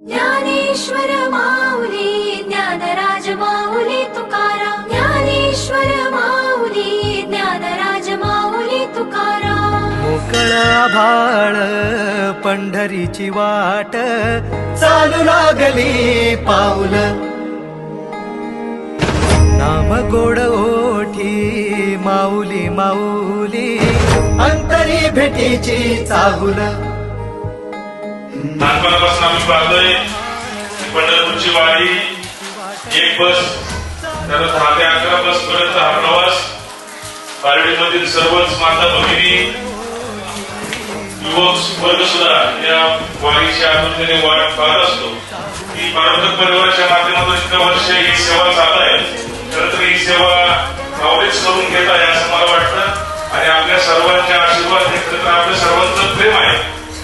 ज्ञानेश्वर माऊली ज्ञानराज माऊली तुकाराम, ज्ञानेश्वर माऊली ज्ञानराज माऊली तुकाराम. मोकळ आभाळ पंढरीची वाट चालू लागली पाऊल, नाम गोड ओठी माऊली माऊली अंतरी भेटीची चाहुल. लहानपणापासून आम्ही पाहतोय पंढरपूरची वारी, एक बस त्याला 10 ते 11 बस पर्यंत हा प्रवास. पारडीमधील सर्वच माता भगिनी, युवक वर्ग सुद्धा या वारीच्या आतुरतेने वाट पाहत असतो. ही पारंपरिक परिवाराच्या माध्यमातून इतकं वर्ष ही सेवा चालू आहे. खरं तर ही सेवा आवडीच करून घेत आहे असं मला वाटतं आणि आपल्या सर्वांच्या आशीर्वाद हे खरं तर आपल्या सर्वांचं प्रेम आहे.